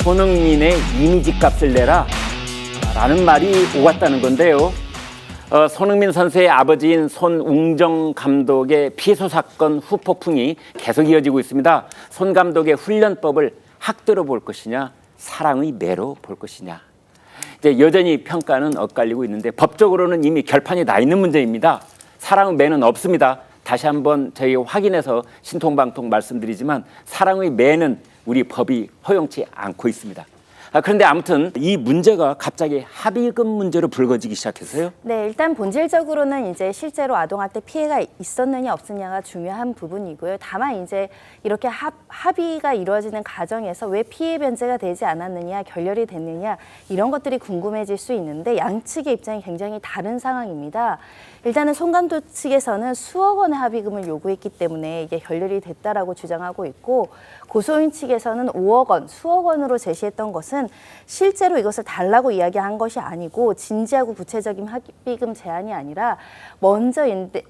손흥민의 이미지 값을 내라 라는 말이 오갔다는 건데요. 손흥민 선수의 아버지인 손웅정 감독의 피소 사건 후폭풍이 계속 이어지고 있습니다. 손 감독의 훈련법을 학대로 볼 것이냐, 사랑의 매로 볼 것이냐. 이제 여전히 평가는 엇갈리고 있는데 법적으로는 이미 결판이 나 있는 문제입니다. 사랑의 매는 없습니다. 다시 한번 저희 확인해서 신통방통 말씀드리지만 사랑의 매는 우리 법이 허용치 않고 있습니다. 그런데 아무튼 이 문제가 갑자기 합의금 문제로 불거지기 시작했어요. 네, 일단 본질적으로는 이제 실제로 아동학대 피해가 있었느냐 없었느냐가 중요한 부분이고요. 다만 이제 이렇게 합의가 이루어지는 과정에서 왜 피해 변제가 되지 않았느냐, 결렬이 됐느냐 이런 것들이 궁금해질 수 있는데 양측의 입장이 굉장히 다른 상황입니다. 일단은 손 감독 측에서는 수억 원의 합의금을 요구했기 때문에 이게 결렬이 됐다라고 주장하고 있고 고소인 측에서는 5억 원, 수억 원으로 제시했던 것은 실제로 이것을 달라고 이야기한 것이 아니고 진지하고 구체적인 합의금 제한이 아니라 먼저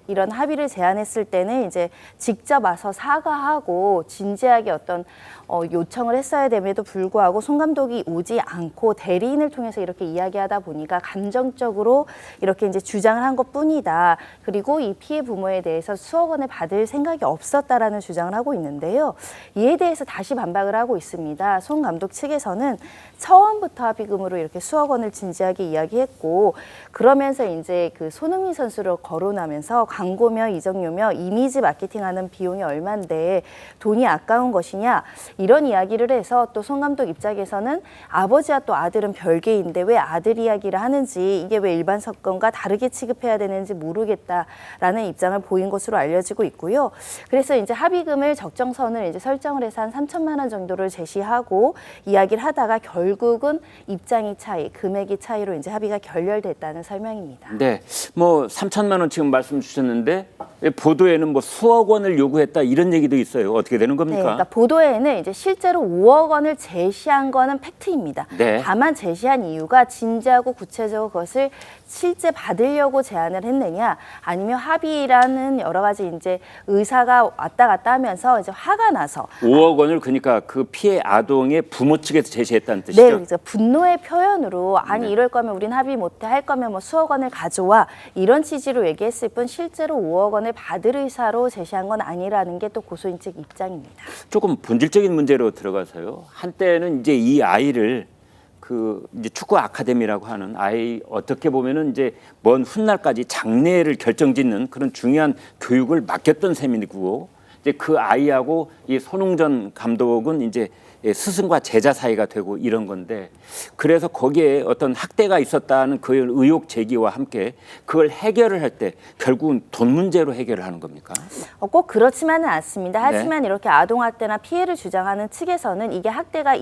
이런 합의를 제안했을 때는 이제 직접 와서 사과하고 진지하게 어떤 요청을 했어야 됨에도 불구하고 손 감독이 오지 않고 대리인을 통해서 이렇게 이야기하다 보니까 감정적으로 이렇게 이제 주장을 한 것뿐이다. 그리고 이 피해 부모에 대해서 수억 원을 받을 생각이 없었다라는 주장을 하고 있는데요. 이에 대해서 다시 반박을 하고 있습니다. 손 감독 측에서는 처음부터 합의금으로 이렇게 수억 원을 진지하게 이야기했고 그러면서 이제 그 손흥민 선수를 거론하면서 광고며 이적료며 이미지 마케팅하는 비용이 얼만데 돈이 아까운 것이냐 이런 이야기를 해서 또 손 감독 입장에서는 아버지와 또 아들은 별개인데 왜 아들 이야기를 하는지 이게 왜 일반 사건과 다르게 취급해야 되는지 모르겠다라는 입장을 보인 것으로 알려지고 있고요. 그래서 이제 합의금을 적정선을 이제 설정을 해서 한 3천만 원 정도를 제시하고 이야기를 하다가 결국은 입장이 차이, 금액이 차이로 이제 합의가 결렬됐다는 설명입니다. 네, 뭐 3천만 원 지금 말씀 주셨는데 보도에는 뭐 수억 원을 요구했다 이런 얘기도 있어요. 어떻게 되는 겁니까? 네, 그러니까 보도에는 이제 실제로 5억 원을 제시한 거는 팩트입니다. 네. 다만 제시한 이유가 진지하고 구체적으로 그것을 실제 받으려고 제안을 했느냐, 아니면 합의라는 여러 가지 이제 의사가 왔다 갔다 하면서 이제 화가 나서 5억 원을 그러니까 그 피해 아동의 부모 측에서 제시했다는 뜻이죠. 네, 그래서 분노의 표현으로 아니 이럴 거면 우린 합의 못해 할 거면 뭐 수억 원을 가져와 이런 취지로 얘기했을 뿐 실제로 5억 원을 받을 의사로 제시한 건 아니라는 게 또 고소인 측 입장입니다. 조금 본질적인 문제로 들어가서요. 한때는 이제 이 아이를 그 이제 축구 아카데미라고 하는 아이 어떻게 보면은 이제 먼 훗날까지 장래를 결정짓는 그런 중요한 교육을 맡겼던 셈이고 이제 그 아이하고 이 손흥전 감독은 이제 스승과 제자 사이가 되고 이런 건데 그래서 거기에 어떤 학대가 있었다는 그 의혹 제기와 함께 그걸 해결을 할 때 결국은 돈 문제로 해결을 하는 겁니까? 꼭 그렇지만은 않습니다. 하지만 네. 이렇게 아동학대나 피해를 주장하는 측에서는 이게 학대가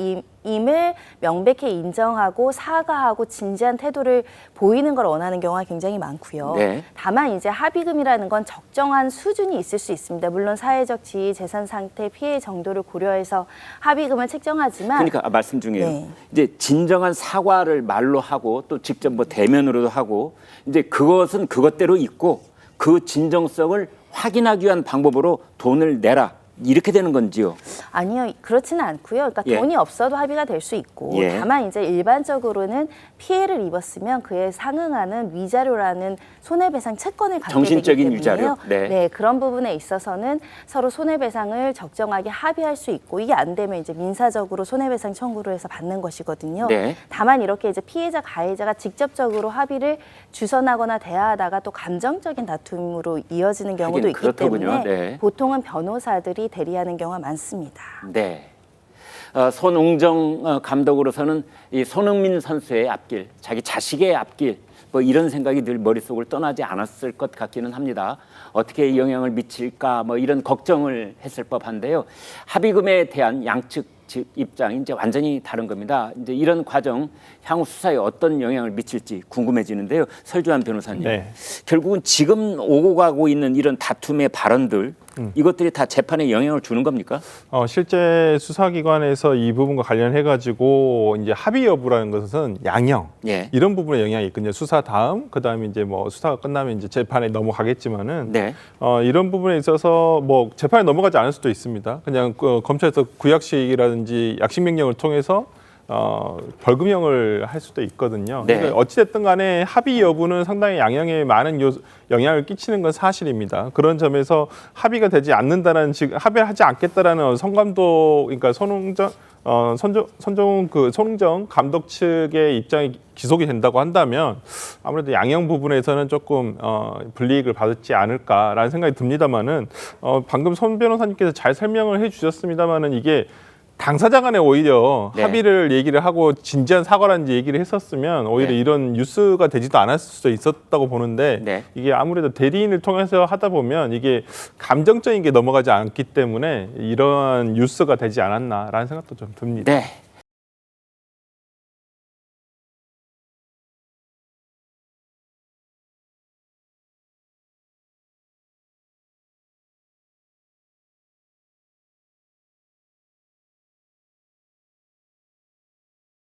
임을 명백히 인정하고 사과하고 진지한 태도를 보이는 걸 원하는 경우가 굉장히 많고요. 네. 다만 이제 합의금이라는 건 적정한 수준이 있을 수 있습니다. 물론 사회적 지위, 재산 상태, 피해 정도를 고려해서 합의금을 책정하지만 그러니까 말씀 중에요. 네. 이제 진정한 사과를 말로 하고 또 직접 뭐 대면으로도 하고 이제 그것은 그것대로 있고 그 진정성을 확인하기 위한 방법으로 돈을 내라. 이렇게 되는 건지요? 아니요, 그렇지는 않고요. 그러니까 예. 돈이 없어도 합의가 될 수 있고 예. 다만 이제 일반적으로는 피해를 입었으면 그에 상응하는 위자료라는 손해배상 채권을 갖게 정신적인 되기 때문에요. 위자료? 네. 그런 부분에 있어서는 서로 손해배상을 적정하게 합의할 수 있고 이게 안 되면 이제 민사적으로 손해배상 청구를 해서 받는 것이거든요. 네. 다만 이렇게 이제 피해자 가해자가 직접적으로 합의를 주선하거나 대화하다가 또 감정적인 다툼으로 이어지는 경우도 하긴 있기 그렇더군요. 때문에 네. 보통은 변호사들이 대리하는 경우가 많습니다. 네. 손웅정 감독으로서는 이 손흥민 선수의 앞길, 자기 자식의 앞길, 뭐 이런 생각이 늘 머릿속을 떠나지 않았을 것 같기는 합니다. 어떻게 영향을 미칠까, 뭐 이런 걱정을 했을 법한데요. 합의금에 대한 양측 입장이 이제 완전히 다른 겁니다. 이제 이런 과정 향후 수사에 어떤 영향을 미칠지 궁금해지는데요. 설주환 변호사님, 네. 결국은 지금 오고 가고 있는 이런 다툼의 발언들 이것들이 다 재판에 영향을 주는 겁니까? 실제 수사기관에서 이 부분과 관련해가지고 이제 합의 여부라는 것은 양형 예. 이런 부분에 영향이 있거든요. 수사 다음 그다음에 이제 뭐 수사가 끝나면 이제 재판에 넘어가겠지만은 네. 이런 부분에 있어서 뭐 재판에 넘어가지 않을 수도 있습니다. 그냥 검찰에서 구약식이라든지 약식 명령을 통해서 벌금형을 할 수도 있거든요. 네. 그러니까 어찌됐든 간에 합의 여부는 상당히 양형에 많은 영향을 끼치는 건 사실입니다. 그런 점에서 합의가 되지 않는다는 합의를 하지 않겠다라는 성감독, 그러니까 손흥정 감독 측의 입장이 기속이 된다고 한다면 아무래도 양형 부분에서는 조금 불이익을 받지 않을까라는 생각이 듭니다만은 방금 손 변호사님께서 잘 설명을 해주셨습니다만은 이게 당사자 간에 오히려 네. 합의를 얘기를 하고 진지한 사과라는 얘기를 했었으면 오히려 네. 이런 뉴스가 되지도 않았을 수도 있었다고 보는데 네. 이게 아무래도 대리인을 통해서 하다 보면 이게 감정적인 게 넘어가지 않기 때문에 이러한 뉴스가 되지 않았나라는 생각도 좀 듭니다. 네.